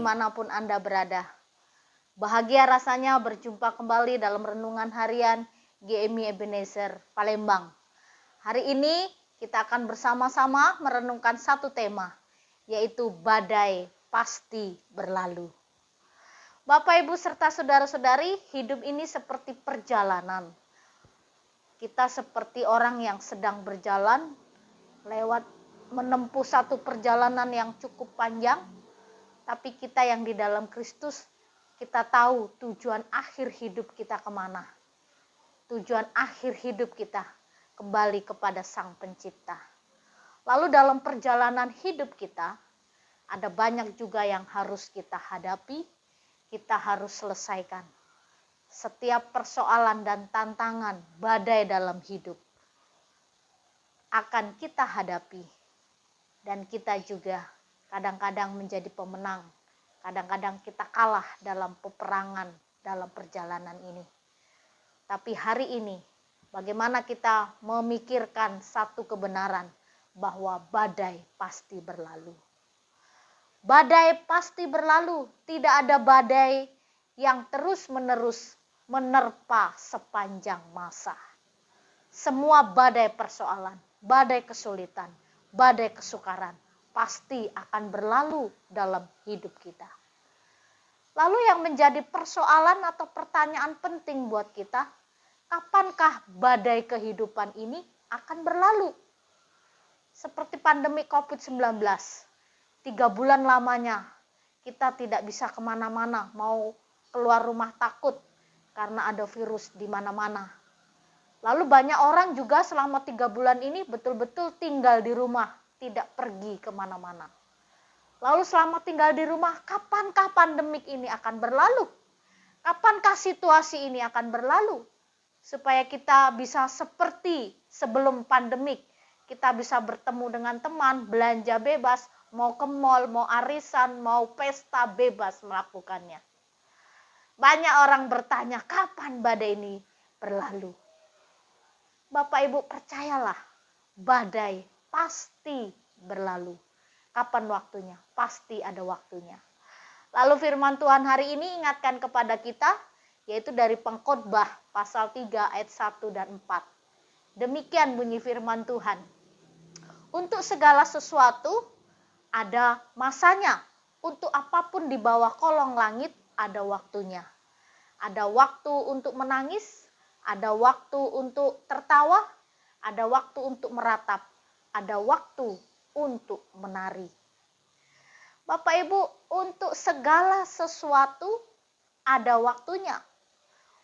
dimanapun Anda berada. Bahagia rasanya berjumpa kembali dalam renungan harian GMI Ebenezer Palembang. Hari ini kita akan bersama-sama merenungkan satu tema, yaitu badai pasti berlalu. Bapak, Ibu, serta saudara-saudari, hidup ini seperti perjalanan. Kita seperti orang yang sedang berjalan lewat menempuh satu perjalanan yang cukup panjang, tapi kita yang di dalam Kristus, kita tahu tujuan akhir hidup kita kemana. Tujuan akhir hidup kita kembali kepada Sang Pencipta. Lalu dalam perjalanan hidup kita, ada banyak juga yang harus kita hadapi, kita harus selesaikan. Setiap persoalan dan tantangan, badai dalam hidup akan kita hadapi. Dan kita juga kadang-kadang menjadi pemenang. Kadang-kadang kita kalah dalam peperangan, dalam perjalanan ini. Tapi hari ini, bagaimana kita memikirkan satu kebenaran bahwa badai pasti berlalu. Badai pasti berlalu. Tidak ada badai yang terus-menerus menerpa sepanjang masa. Semua badai persoalan, badai kesulitan, badai kesukaran pasti akan berlalu dalam hidup kita. Lalu yang menjadi persoalan atau pertanyaan penting buat kita, kapankah badai kehidupan ini akan berlalu? Seperti pandemi COVID-19, 3 bulan lamanya kita tidak bisa kemana-mana, mau keluar rumah takut karena ada virus di mana-mana. Lalu banyak orang juga selama 3 bulan ini betul-betul tinggal di rumah, tidak pergi kemana-mana. Lalu selama tinggal di rumah, kapankah pandemik ini akan berlalu? Kapankah situasi ini akan berlalu? Supaya kita bisa seperti sebelum pandemik, kita bisa bertemu dengan teman, belanja bebas, mau ke mall, mau arisan, mau pesta bebas melakukannya. Banyak orang bertanya, kapan badai ini berlalu? Bapak Ibu percayalah, badai pasti berlalu. Kapan waktunya? Pasti ada waktunya. Lalu firman Tuhan hari ini ingatkan kepada kita, yaitu dari Pengkhotbah pasal 3 ayat 1 dan 4. Demikian bunyi firman Tuhan. Untuk segala sesuatu ada masanya. Untuk apapun di bawah kolong langit ada waktunya. Ada waktu untuk menangis, ada waktu untuk tertawa, ada waktu untuk meratap, ada waktu untuk menari. Bapak Ibu, untuk segala sesuatu ada waktunya.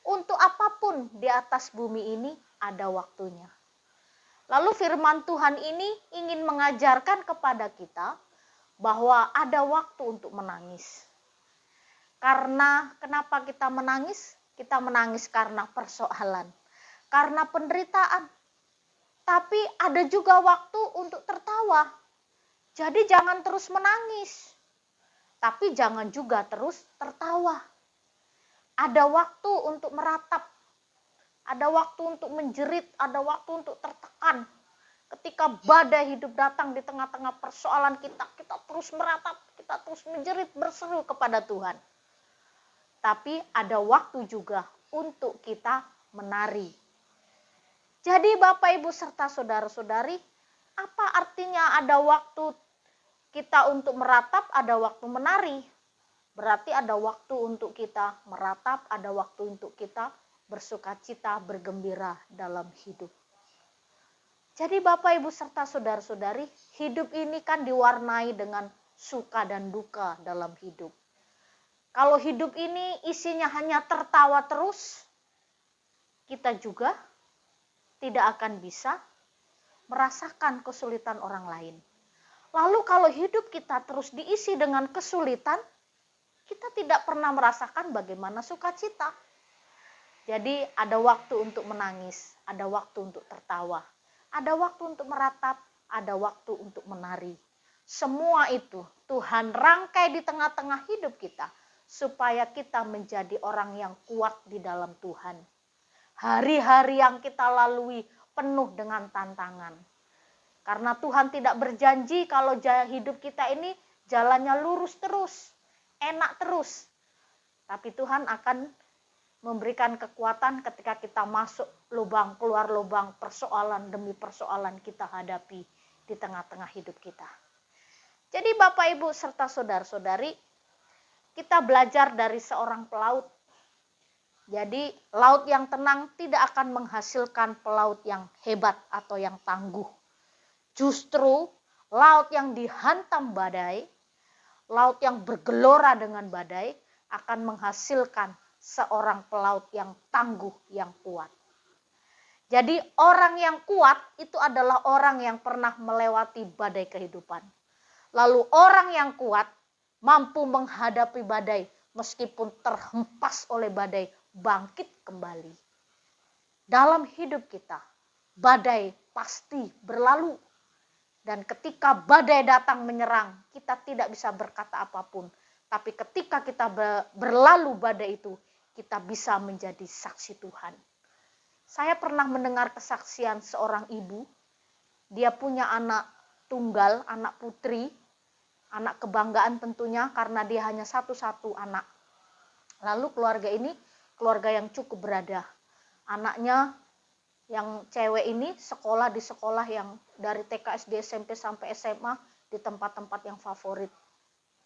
Untuk apapun di atas bumi ini ada waktunya. Lalu firman Tuhan ini ingin mengajarkan kepada kita bahwa ada waktu untuk menangis. Karena kenapa kita menangis? Kita menangis karena persoalan, karena penderitaan. Tapi ada juga waktu untuk tertawa. Jadi jangan terus menangis, tapi jangan juga terus tertawa. Ada waktu untuk meratap, ada waktu untuk menjerit, ada waktu untuk tertekan. Ketika badai hidup datang di tengah-tengah persoalan kita, kita terus meratap, kita terus menjerit, berseru kepada Tuhan. Tapi ada waktu juga untuk kita menari. Jadi Bapak, Ibu, serta saudara-saudari, apa artinya ada waktu kita untuk meratap, ada waktu menari? Berarti ada waktu untuk kita meratap, ada waktu untuk kita bersukacita, bergembira dalam hidup. Jadi Bapak, Ibu, serta saudara-saudari, hidup ini kan diwarnai dengan suka dan duka dalam hidup. Kalau hidup ini isinya hanya tertawa terus, kita juga tidak akan bisa merasakan kesulitan orang lain. Lalu kalau hidup kita terus diisi dengan kesulitan, kita tidak pernah merasakan bagaimana sukacita. Jadi ada waktu untuk menangis, ada waktu untuk tertawa, ada waktu untuk meratap, ada waktu untuk menari. Semua itu Tuhan rangkai di tengah-tengah hidup kita, supaya kita menjadi orang yang kuat di dalam Tuhan. Hari-hari yang kita lalui penuh dengan tantangan. Karena Tuhan tidak berjanji kalau hidup kita ini jalannya lurus terus. enak terus. Tapi Tuhan akan memberikan kekuatan ketika kita masuk lubang, keluar lubang, persoalan demi persoalan kita hadapi di tengah-tengah hidup kita. Jadi Bapak, Ibu, serta saudara-saudari, kita belajar dari seorang pelaut. Jadi laut yang tenang tidak akan menghasilkan pelaut yang hebat atau yang tangguh. Justru laut yang dihantam badai, laut yang bergelora dengan badai akan menghasilkan seorang pelaut yang tangguh, yang kuat. Jadi orang yang kuat itu adalah orang yang pernah melewati badai kehidupan. Lalu orang yang kuat mampu menghadapi badai meskipun terhempas oleh badai, bangkit kembali. Dalam hidup kita, badai pasti berlalu. Dan ketika badai datang menyerang, kita tidak bisa berkata apapun. Tapi ketika kita berlalu badai itu, kita bisa menjadi saksi Tuhan. Saya pernah mendengar kesaksian seorang ibu. Dia punya anak tunggal, anak putri, anak kebanggaan tentunya karena dia hanya satu-satu anak. Lalu keluarga ini keluarga yang cukup berada. Anaknya yang cewek ini sekolah di sekolah yang dari TK, SD, SMP sampai SMA di tempat-tempat yang favorit.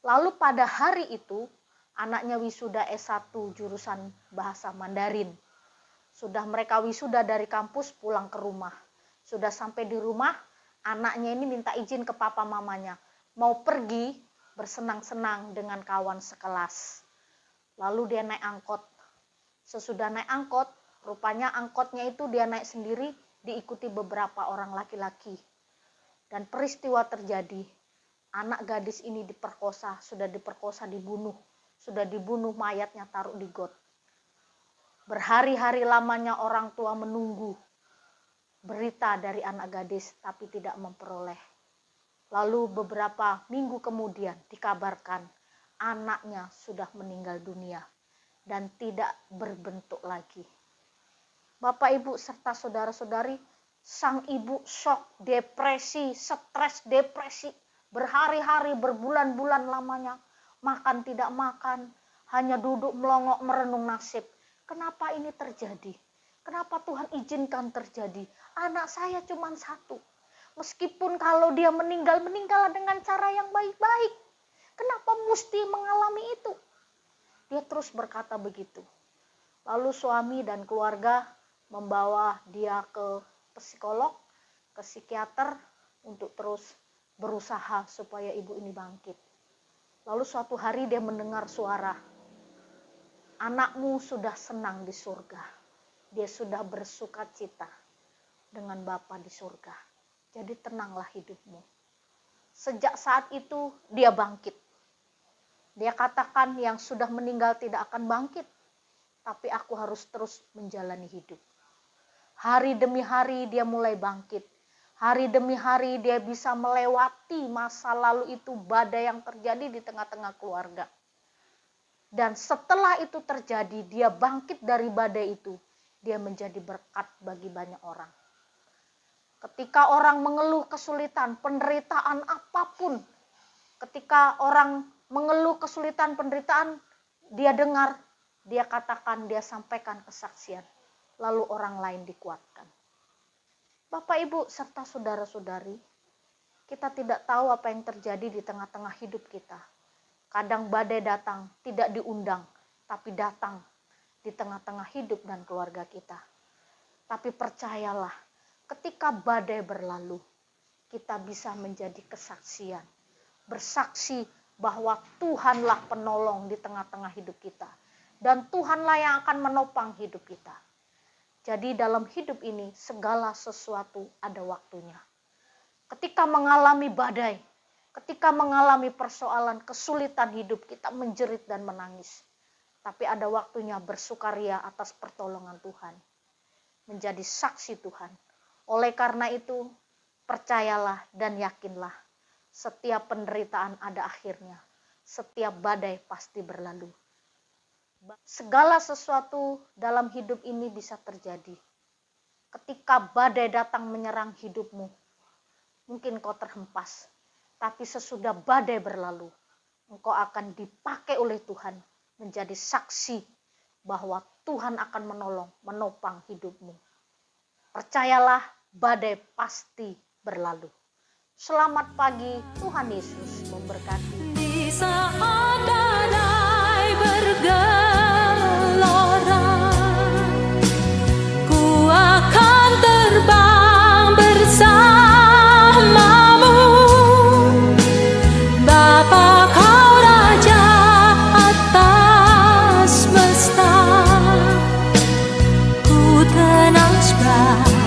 Lalu pada hari itu anaknya wisuda S1 jurusan bahasa Mandarin. Sudah mereka wisuda dari kampus pulang ke rumah. Sudah sampai di rumah, anaknya ini minta izin ke papa mamanya. Mau pergi bersenang-senang dengan kawan sekelas. Lalu dia naik angkot. Sesudah naik angkot, rupanya angkotnya itu dia naik sendiri, diikuti beberapa orang laki-laki. Dan peristiwa terjadi, anak gadis ini diperkosa, sudah diperkosa, dibunuh. Sudah dibunuh, mayatnya taruh di got. Berhari-hari lamanya orang tua menunggu berita dari anak gadis, tapi tidak memperoleh. Lalu beberapa minggu kemudian dikabarkan anaknya sudah meninggal dunia dan tidak berbentuk lagi. Bapak, Ibu, serta saudara-saudari, sang ibu shock, depresi, stres, depresi. Berhari-hari, berbulan-bulan lamanya, makan tidak makan, hanya duduk melongok merenung nasib. Kenapa ini terjadi? Kenapa Tuhan izinkan terjadi? Anak saya cuma satu. Meskipun kalau dia meninggal, meninggal dengan cara yang baik-baik. Kenapa mesti mengalami itu? Dia terus berkata begitu. Lalu suami dan keluarga membawa dia ke psikolog, ke psikiater untuk terus berusaha supaya ibu ini bangkit. Lalu suatu hari dia mendengar suara, anakmu sudah senang di surga. Dia sudah bersuka cita dengan Bapa di surga. Jadi tenanglah hidupmu. Sejak saat itu dia bangkit. Dia katakan yang sudah meninggal tidak akan bangkit. Tapi aku harus terus menjalani hidup. Hari demi hari dia mulai bangkit. Hari demi hari dia bisa melewati masa lalu itu, badai yang terjadi di tengah-tengah keluarga. Dan setelah itu terjadi, dia bangkit dari badai itu. Dia menjadi berkat bagi banyak orang. Ketika orang mengeluh kesulitan, penderitaan apapun, ketika orang mengeluh kesulitan, penderitaan, dia dengar, dia katakan, dia sampaikan kesaksian. Lalu orang lain dikuatkan. Bapak, Ibu, serta saudara-saudari, kita tidak tahu apa yang terjadi di tengah-tengah hidup kita. Kadang badai datang, tidak diundang, tapi datang di tengah-tengah hidup dan keluarga kita. Tapi percayalah, ketika badai berlalu, kita bisa menjadi kesaksian. Bersaksi bahwa Tuhanlah penolong di tengah-tengah hidup kita. Dan Tuhanlah yang akan menopang hidup kita. Jadi dalam hidup ini segala sesuatu ada waktunya. Ketika mengalami badai, ketika mengalami persoalan, kesulitan hidup, kita menjerit dan menangis. Tapi ada waktunya bersukaria atas pertolongan Tuhan. Menjadi saksi Tuhan. Oleh karena itu, percayalah dan yakinlah. Setiap penderitaan ada akhirnya. Setiap badai pasti berlalu. Segala sesuatu dalam hidup ini bisa terjadi. Ketika badai datang menyerang hidupmu, mungkin kau terhempas. Tapi sesudah badai berlalu, engkau akan dipakai oleh Tuhan menjadi saksi bahwa Tuhan akan menolong, menopang hidupmu. Percayalah, badai pasti berlalu. Selamat pagi, Tuhan Yesus memberkati. Di saat badai bergelora, ku akan terbang bersamamu. Bapa, kau Raja atas semesta, ku tenang sebab